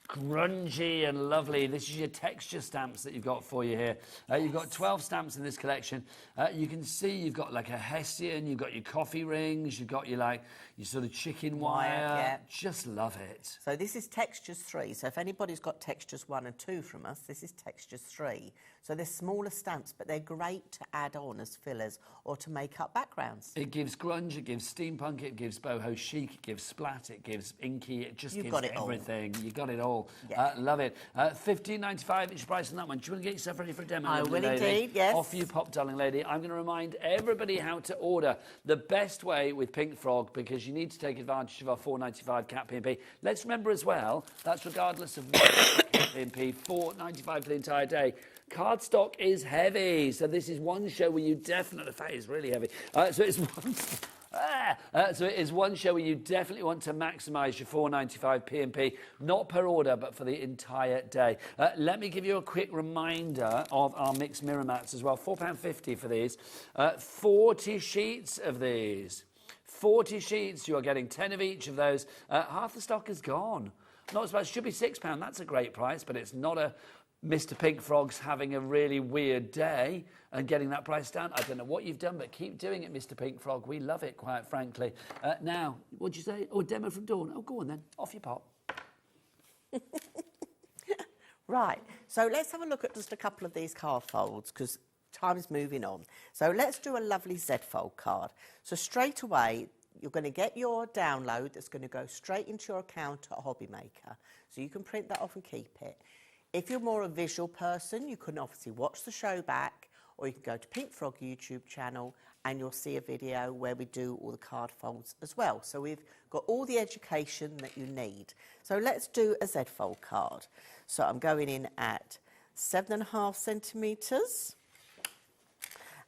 grungy and lovely. This is your texture stamps that you've got for you here. You've got 12 stamps in this collection. You can see you've got like a Hessian, you've got your coffee rings, you've got your sort of chicken wire. Yeah. Just love it. So this is textures 3. So if anybody's got textures 1 and 2 from us, this is textures 3. So they're smaller stamps, but they're great to add on as fillers or to make up backgrounds. It gives grunge, it gives steampunk, it gives boho chic, it gives splat, it gives inky, it just gives everything. You got it all. Yeah. Love it. $15.95 is your price on that one. Do you want to get yourself ready for a demo? I will lady? indeed, yes. Off you pop, darling lady. I'm going to remind everybody how to order the best way with Pink Frog, because you need to take advantage of our $4.95 cat P&P. Let's remember as well, that's regardless of what P&P, $4.95 for the entire day. Cardstock is heavy, so this is one show where you definitely, the fat is really heavy, so it is one show where you definitely want to maximise your $4.95 P&P, not per order, but for the entire day. Let me give you a quick reminder of our mixed mirror mats as well. £4.50 for these. 40 sheets of these. 40 sheets, you are getting 10 of each of those. Half the stock is gone. Not as bad, it should be £6, that's a great price, but it's not a Mr. Pink Frog's having a really weird day and getting that price down. I don't know what you've done, but keep doing it, Mr. Pink Frog. We love it, quite frankly. Now, what'd you say? Oh, a demo from Dawn. Oh, go on then. Off you pop. Right, so let's have a look at just a couple of these card folds because time's moving on. So let's do a lovely Z-fold card. So straight away, you're going to get your download that's going to go straight into your account at Hobbymaker. So you can print that off and keep it. If you're more a visual person, you can obviously watch the show back, or you can go to Pink Frog YouTube channel and you'll see a video where we do all the card folds as well. So we've got all the education that you need. So let's do a Z-fold card. So I'm going in at 7.5 centimetres.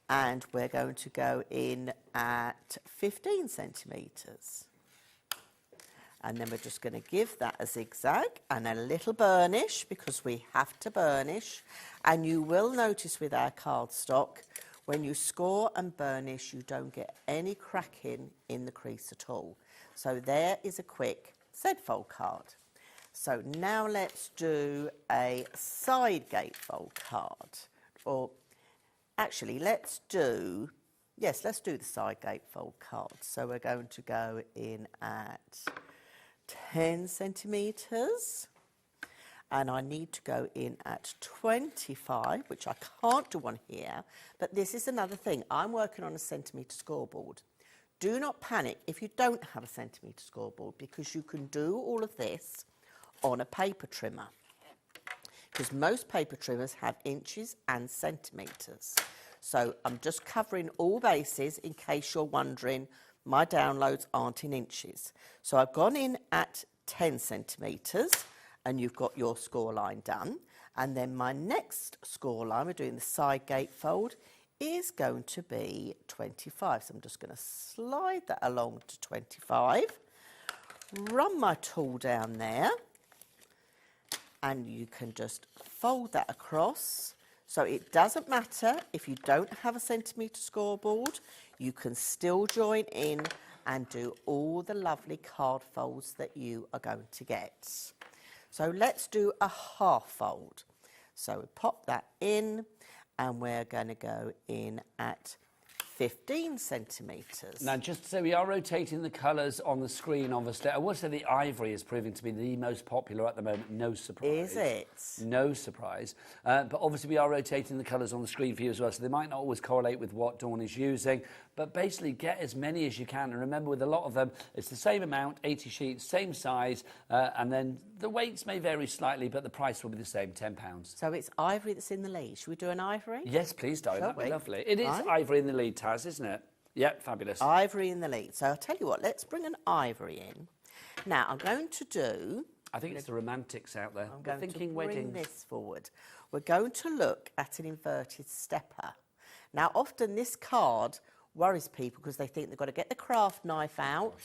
And we're going to go in at 15 centimetres. And then we're just going to give that a zigzag and a little burnish because we have to burnish. And you will notice with our cardstock, when you score and burnish, you don't get any cracking in the crease at all. So there is a quick Z-fold card. So now let's do a side gatefold card. Or actually, let's do the side gatefold card. So we're going to go in at 10 centimetres, and I need to go in at 25, which I can't do on here, but this is another thing. I'm working on a centimetre scoreboard. Do not panic if you don't have a centimetre scoreboard, because you can do all of this on a paper trimmer, because most paper trimmers have inches and centimetres. So I'm just covering all bases in case you're wondering my downloads aren't in inches. So I've gone in at 10 centimetres and you've got your score line done. And then my next score line, we're doing the side gatefold, is going to be 25. So I'm just going to slide that along to 25, run my tool down there, and you can just fold that across. So it doesn't matter if you don't have a centimetre scoreboard, you can still join in and do all the lovely card folds that you are going to get. So let's do a half fold. So we pop that in and we're going to go in at 15 centimetres. Now, just to say, we are rotating the colours on the screen, obviously. I will say the ivory is proving to be the most popular at the moment. No surprise. Is it? No surprise. But obviously, we are rotating the colours on the screen for you as well, so they might not always correlate with what Dawn is using. But basically, get as many as you can. And remember, with a lot of them, it's the same amount, 80 sheets, same size, and then the weights may vary slightly, but the price will be the same, £10. So it's ivory that's in the lead. Should we do an ivory? Yes, please, darling. That'd be lovely. It is right. ivory in the lead, Taz, isn't it? Yep, fabulous. Ivory in the lead. So I'll tell you what, let's bring an ivory in. Now, I'm going to do... I think it's the romantics out there. I'm going thinking to bring weddings. this forward. We're going to look at an inverted stepper. Now, often this card worries people because they think they've got to get the craft knife out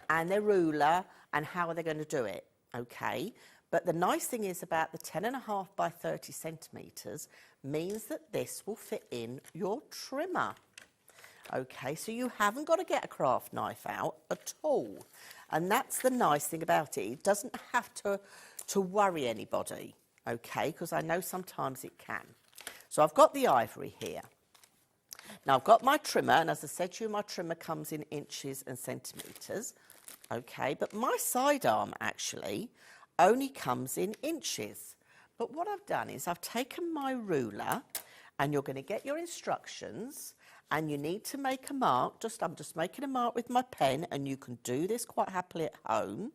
and their ruler, and how are they going to do it, okay? But the nice thing is about the 10.5 by 30 centimetres means that this will fit in your trimmer. Okay, so you haven't got to get a craft knife out at all. And that's the nice thing about it. It doesn't have to worry anybody, okay, because I know sometimes it can. So I've got the ivory here. Now, I've got my trimmer, and as I said to you, my trimmer comes in inches and centimetres, okay, but my sidearm actually only comes in inches. But what I've done is I've taken my ruler, and you're going to get your instructions, and you need to make a mark. I'm just making a mark with my pen, and you can do this quite happily at home,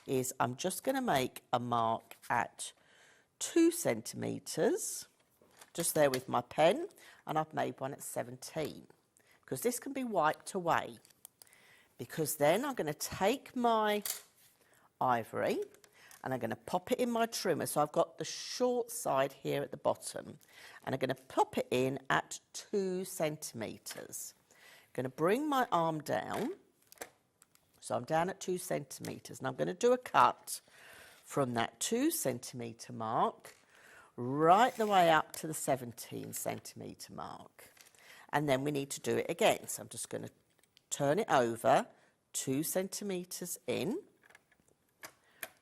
is I'm just going to make a mark at 2 centimetres, just there with my pen, and I've made one at 17, because this can be wiped away. Because then I'm going to take my ivory and I'm going to pop it in my trimmer. So I've got the short side here at the bottom, and I'm going to pop it in at 2 centimetres. I'm going to bring my arm down, so I'm down at 2 centimetres, and I'm going to do a cut from that 2 centimetre mark right the way up to the 17 centimetre mark. And then we need to do it again. So I'm just going to turn it over 2 centimetres in,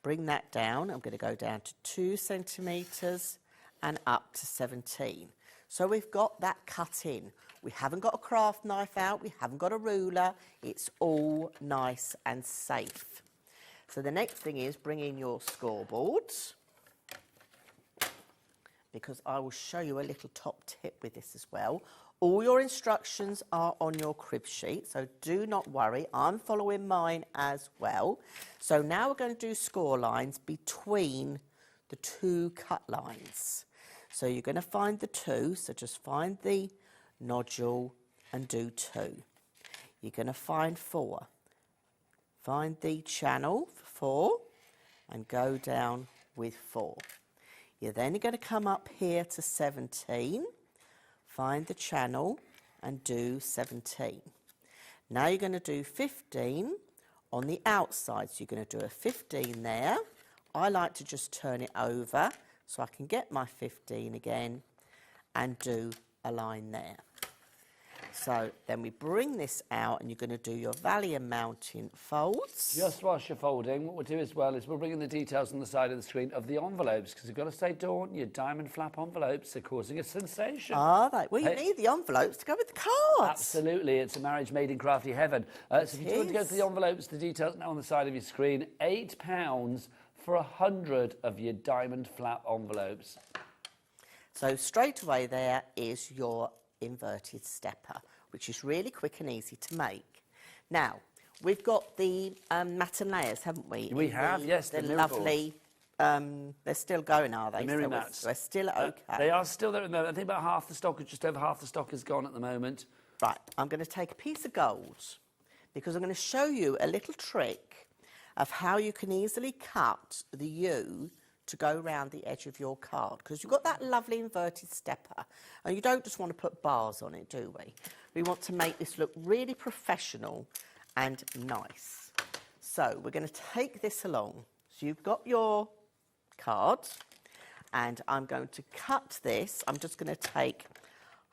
bring that down. I'm going to go down to 2 centimetres and up to 17. So we've got that cut in. We haven't got a craft knife out, we haven't got a ruler, it's all nice and safe. So the next thing is bring in your scoreboards, because I will show you a little top tip with this as well. All your instructions are on your crib sheet, so do not worry. I'm following mine as well. So now we're going to do score lines between the 2 cut lines. So you're going to find the 2, so just find the nodule and do 2. You're going to find 4. Find the channel for 4 and go down with 4. You're then going to come up here to 17, find the channel and do 17. Now you're going to do 15 on the outside. So you're going to do a 15 there. I like to just turn it over so I can get my 15 again and do a line there. So then we bring this out, and you're going to do your valley and mountain folds. Just whilst you're folding, what we'll do as well is we'll bring in the details on the side of the screen of the envelopes, because you've got to say, Dawn, your diamond flap envelopes are causing a sensation. Are they? Well, you need the envelopes to go with the cards. Absolutely. It's a marriage made in crafty heaven. So if you do want to go to the envelopes, the details now on the side of your screen, £8 for 100 of your diamond flap envelopes. So straight away there is your inverted stepper, which is really quick and easy to make. Now, we've got the matten layers, haven't we? We have, yes. The lovely, they're still going, are they? The mirror mats. They're still okay. They are still there at the moment. I think about half the stock, just over half the stock is gone at the moment. Right, I'm going to take a piece of gold, because I'm going to show you a little trick of how you can easily cut the U to go around the edge of your card, because you've got that lovely inverted stepper, and you don't just want to put bars on it, do we? We want to make this look really professional and nice. So we're going to take this along. So you've got your card, and I'm going to cut this. I'm just going to take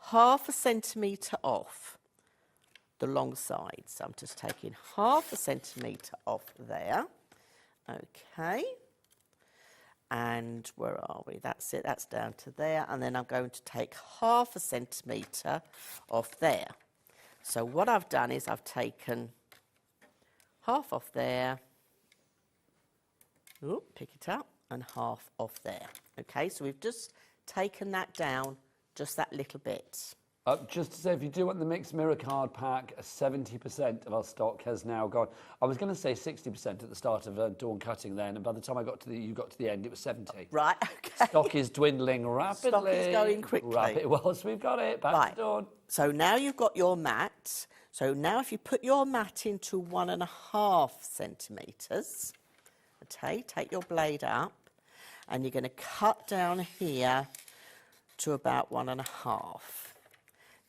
½ centimetre off the long side. So I'm just taking ½ centimetre off there. Okay. And where are we? That's it, that's down to there. And then I'm going to take ½ centimetre off there. So what I've done is I've taken half off there, pick it up, and half off there. Okay, so we've just taken that down just that little bit. Just to say, if you do want the mixed mirror card pack, 70% of our stock has now gone. I was going to say 60% at the start of Dawn Cutting then, and by the time you got to the end, it was 70. Right, okay. Stock is dwindling rapidly. Stock is going quickly. Whilst we've got it, back to Dawn. So now you've got your mat. So now if you put your mat into 1.5 centimetres, okay, take your blade up, and you're going to cut down here to about 1.5.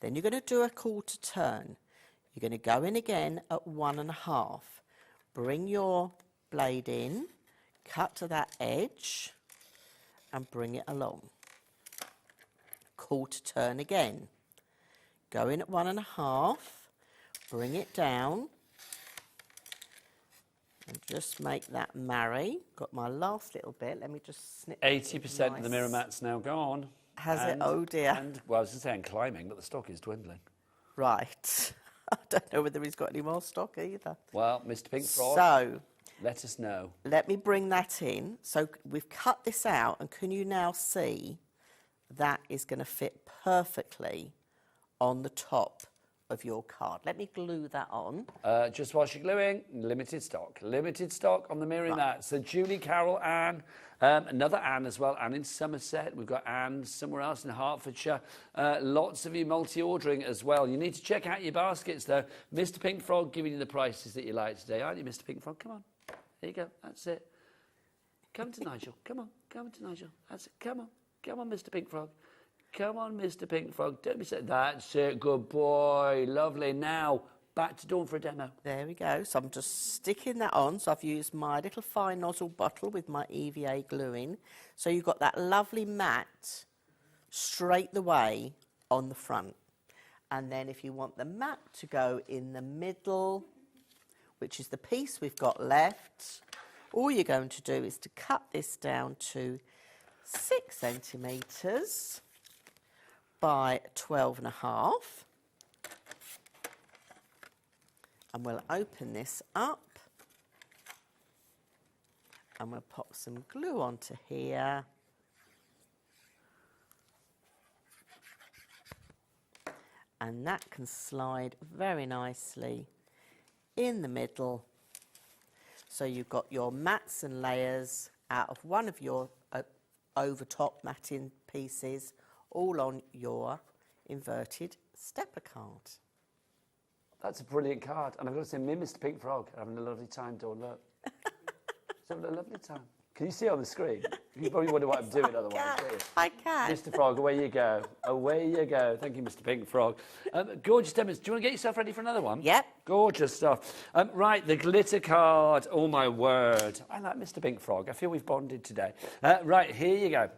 Then you're going to do a quarter turn. You're going to go in again at 1.5. Bring your blade in, cut to that edge, and bring it along. Quarter turn again. Go in at 1.5, bring it down, and just make that marry. Got my last little bit. Let me just snip. 80% of the mirror mat's now gone. Has it? Oh dear. Well, I was going to say I'm climbing, but the stock is dwindling. Right. I don't know whether he's got any more stock either. Well, Mr. Pink Frog, so let us know. Let me bring that in. So we've cut this out, and can you now see that is going to fit perfectly on the top of your card? Let me glue that on. Just whilst you're gluing, limited stock on the mirroring mat. So Julie, Carol, Anne, another Anne as well, Anne in Somerset. We've got Anne somewhere else in Hertfordshire. Lots of you multi-ordering as well. You need to check out your baskets though. Mr. Pink Frog giving you the prices that you like today, aren't you, Mr. Pink Frog? Come on, there you go. That's it. Come to Nigel. Come to Nigel. That's it. Come on, Mr. Pink Frog. Come on, Mr. Pink Frog. Don't be so. That's it. Good boy. Lovely. Now, back to Dawn for a demo. There we go. So I'm just sticking that on. So I've used my little fine nozzle bottle with my EVA gluing. So you've got that lovely mat straight the way on the front. And then if you want the mat to go in the middle, which is the piece we've got left, all you're going to do is to cut this down to 6 centimetres by 12.5, and we'll open this up and we'll pop some glue onto here, and that can slide very nicely in the middle. So you've got your mats and layers out of one of your over top matting pieces, all on your inverted stepper card. That's a brilliant card. And I've got to say, me and Mr. Pink Frog are having a lovely time, Dawn, look. He's having a lovely time. Can you see on the screen? You probably wonder what I'm doing otherwise. I can. Mr. Frog, away you go. Away you go. Thank you, Mr. Pink Frog. Gorgeous demos. Do you want to get yourself ready for another one? Yep. Gorgeous stuff. Right, the glitter card. Oh, my word. I like Mr. Pink Frog. I feel we've bonded today. Right, here you go.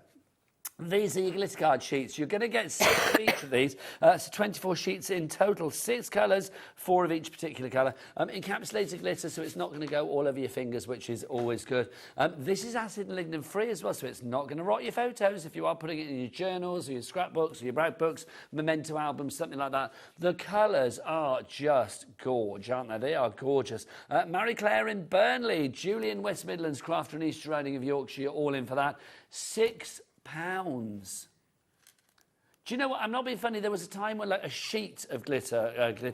These are your glitter card sheets. You're going to get 6 of each of these. So 24 sheets in total, 6 colours, 4 of each particular colour. Encapsulated glitter, so it's not going to go all over your fingers, which is always good. This is acid and lignin free as well, so it's not going to rot your photos if you are putting it in your journals or your scrapbooks or your brag books, memento albums, something like that. The colours are just gorge, aren't they? They are gorgeous. Marie Claire in Burnley, Julie in West Midlands, Crafter and Easter Riding of Yorkshire, all in for that. £6. Do you know what? I'm not being funny. There was a time when like a sheet of glitter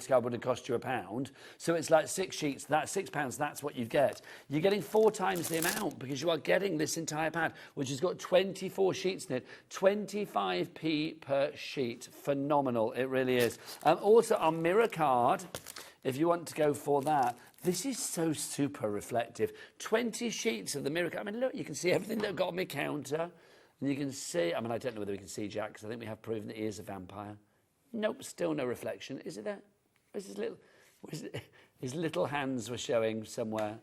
card would have cost you £1. So it's like 6 sheets. That's £6. That's what you get. You're getting 4 times the amount because you are getting this entire pad, which has got 24 sheets in it. 25p per sheet. Phenomenal. It really is. Also, our mirror card, if you want to go for that, this is so super reflective. 20 sheets of the mirror card. I mean, look, you can see everything that I've got on my counter. And you can see, I mean, I don't know whether we can see Jack, because I think we have proven that he is a vampire. Nope, still no reflection. Is it there? His little hands were showing somewhere.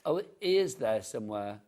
Oh, it is there somewhere.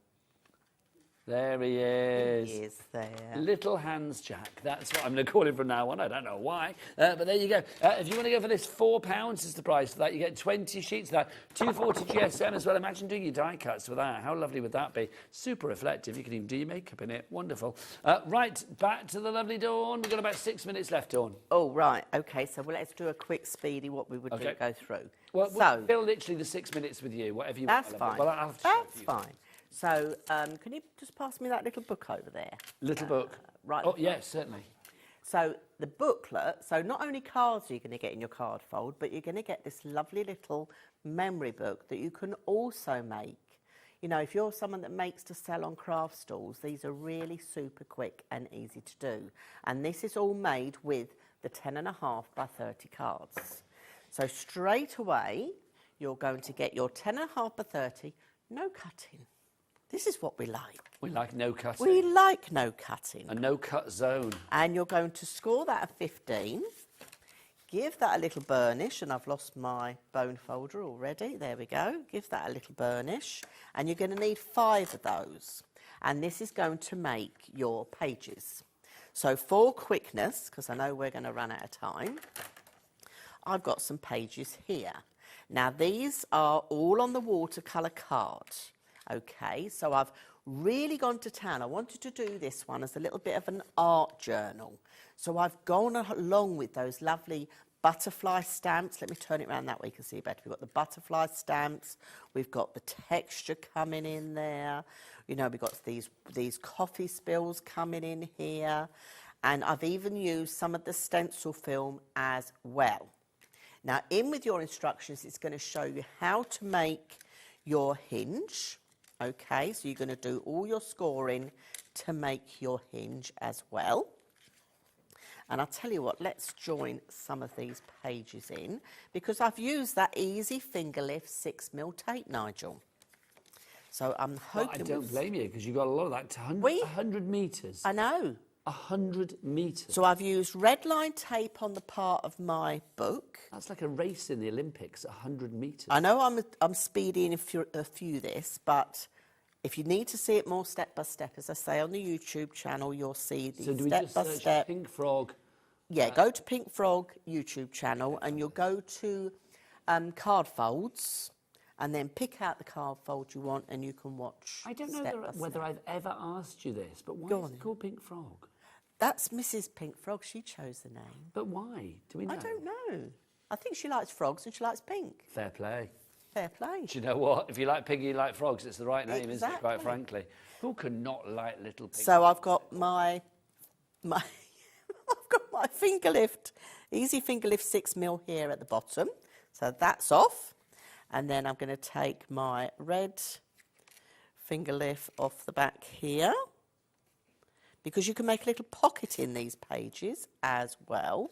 There he is. He is there. Little Hands Jack. That's what I'm going to call him from now on. I don't know why. But there you go. If you want to go for this, £4 is the price for that. You get 20 sheets of that. 240 GSM as well. Imagine doing your die cuts with that. How lovely would that be? Super reflective. You can even do your makeup in it. Wonderful. Right, back to the lovely Dawn. We've got about 6 minutes left, Dawn. Oh, right. OK, so let's do a quick speedy what we would do, go through. Well, we'll fill literally the 6 minutes with you, whatever you want. That's fine. Well, I'll have to That's fine. So, can you just pass me that little book over there? Little book? Right. Oh, yes, certainly. So, the booklet, so not only cards are you going to get in your card fold, but you're going to get this lovely little memory book that you can also make. You know, if you're someone that makes to sell on craft stalls, these are really super quick and easy to do. And this is all made with the 10.5 by 30 cards. So, straight away, you're going to get your 10.5 by 30, no cutting. This is what we like. We like no cutting. We like no cutting. A no-cut zone. And you're going to score that a 15. Give that a little burnish, and I've lost my bone folder already. There we go. Give that a little burnish. And you're going to need 5 of those. And this is going to make your pages. So for quickness, because I know we're going to run out of time, I've got some pages here. Now, these are all on the watercolour card. OK, so I've really gone to town. I wanted to do this one as a little bit of an art journal. So I've gone along with those lovely butterfly stamps. Let me turn it around that way, you can see better. We've got the butterfly stamps. We've got the texture coming in there. You know, we've got these coffee spills coming in here. And I've even used some of the stencil film as well. Now, in with your instructions, it's going to show you how to make your hinge. OK, so you're going to do all your scoring to make your hinge as well. And I'll tell you what, let's join some of these pages in, because I've used that easy finger lift 6mm tape, Nigel. So I'm hoping... Well, I don't blame you, because you've got a lot of that. 100 metres. I know. 100 metres. So I've used red line tape on the part of my book. That's like a race in the Olympics, 100 metres. I know I'm speeding a few this, but if you need to see it more step by step, as I say on the YouTube channel, you'll see the so do we step by just step. Pink Frog? Yeah, go to Pink Frog YouTube channel and you'll go to card folds and then pick out the card fold you want and you can watch. I don't know whether I've ever asked you this, but why is it called Pink Frog? That's Mrs. Pink Frog. She chose the name. But why? Do we know? I don't know. I think she likes frogs and she likes pink. Fair play. Fair play. Do you know what? If you like pig, you like frogs. It's the right name, Exactly. isn't it, quite frankly? Who could not like little pig? So I've got my I've got my finger lift, easy finger lift 6mm here at the bottom. So that's off. And then I'm going to take my red finger lift off the back here, because you can make a little pocket in these pages as well.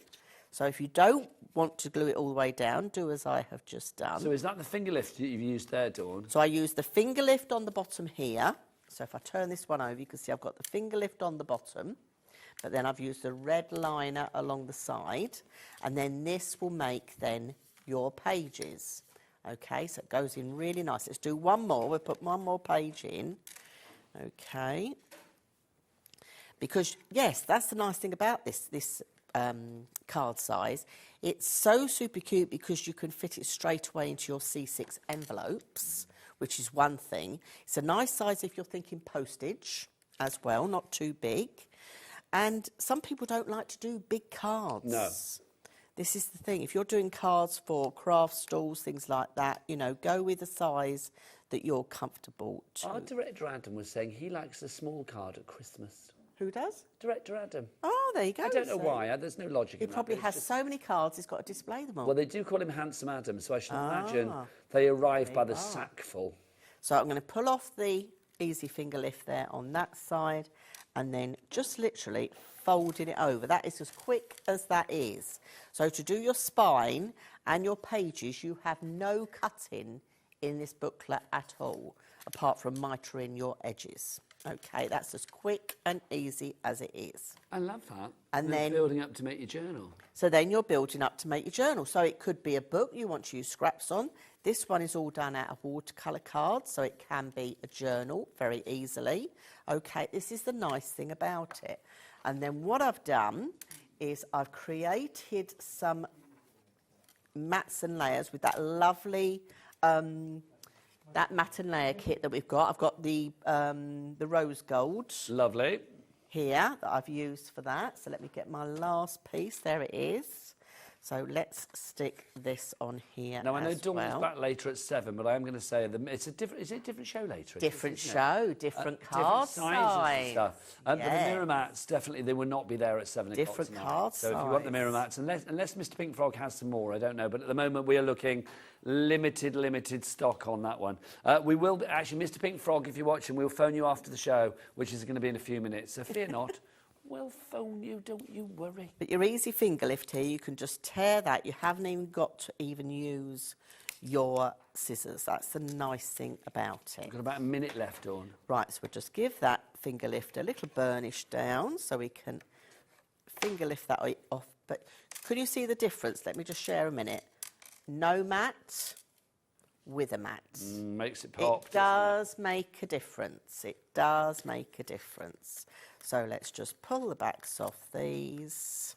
So if you don't want to glue it all the way down, do as I have just done. So is that the finger lift that you've used there, Dawn? So I use the finger lift on the bottom here. So if I turn this one over, you can see I've got the finger lift on the bottom, but then I've used the red liner along the side, and then this will make then your pages. Okay, so it goes in really nice. Let's do one more. We'll put one more page in. Okay. Because, yes, that's the nice thing about this card size. It's so super cute because you can fit it straight away into your C6 envelopes, which is one thing. It's a nice size if you're thinking postage as well, not too big. And some people don't like to do big cards. No. This is the thing. If you're doing cards for craft stalls, things like that, you know, go with a size that you're comfortable to. Our director Adam was saying he likes a small card at Christmas. Who does? Director Adam. Oh, there you go. I don't know why. There's no logic He in that. probably has so many cards, he's got to display them all. Well, they do call him Handsome Adam, so I should imagine they arrive by the sackful. So I'm going to pull off the easy finger lift there on that side and then just literally folding it over. That is as quick as that is. So to do your spine and your pages, you have no cutting in this booklet at all, apart from mitering your edges. Okay, that's as quick and easy as it is. I love that. And then building up to make your journal. So then you're building up to make your journal. So it could be a book you want to use scraps on. This one is all done out of watercolour cards, so it can be a journal very easily. Okay, this is the nice thing about it. And then what I've done is I've created some mats and layers with that lovely that matte and layer kit that we've got. I've got the rose gold. Lovely. Here that I've used for that. So let me get my last piece. There it is. So let's stick this on here. Now I know Dawn's back later at 7, but I am going to say it's a different. Is it a different show later? Different show, different card different sizes and stuff. Yeah. But the mirror mats definitely they will not be there at 7 o'clock Different tonight. card So if you want the mirror mats, unless Mr. Pink Frog has some more, I don't know. But at the moment we are looking limited stock on that one. We will actually, Mr. Pink Frog, if you're watching, we'll phone you after the show, which is going to be in a few minutes. So fear not. We'll phone you, don't you worry. But your easy finger lift here, you can just tear that. You haven't even got to even use your scissors. That's the nice thing about it. We've got about a minute left, Dawn. Right, so we'll just give that finger lift a little burnish down so we can finger lift that off. But could you see the difference? Let me just share a minute. No mat with a mat. Makes it pop. It does make a difference. It does make a difference. So let's just pull the backs off these.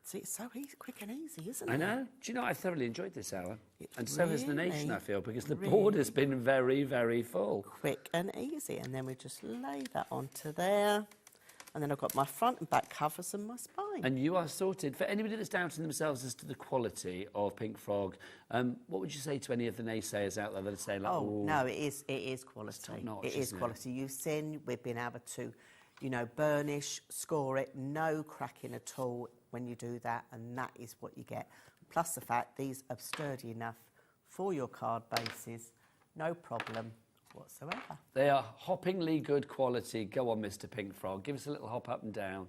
See, it's so easy, quick and easy, isn't it? I know. Do you know, I thoroughly enjoyed this hour. And so has the nation, I feel, because the board has been very, very full. Quick and easy. And then we just lay that onto there. And then I've got my front and back covers and my spine. And you are sorted. For anybody that's doubting themselves as to the quality of Pink Frog, what would you say to any of the naysayers out there that are saying, like, oh, no, it is quality. Top-notch, It is quality. You've seen, we've been able to, you know, burnish, score it, no cracking at all when you do that, and that is what you get. Plus the fact these are sturdy enough for your card bases, no problem whatsoever. They are hoppingly good quality. Go on, Mr. Pink Frog. Give us a little hop up and down.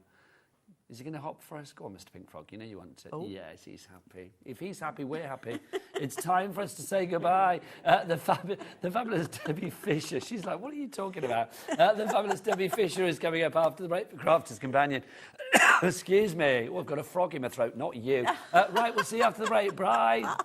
Is he going to hop for us? Go on, Mr. Pink Frog. You know you want to. Oh. Yes, he's happy. If he's happy, we're happy. It's time for us to say goodbye. The fabulous Debbie Fisher. She's like, what are you talking about? The fabulous Debbie Fisher is coming up after the break for Crafter's Companion. Excuse me. Oh, I've got a frog in my throat. Not you. Right, we'll see you after the break. Bye.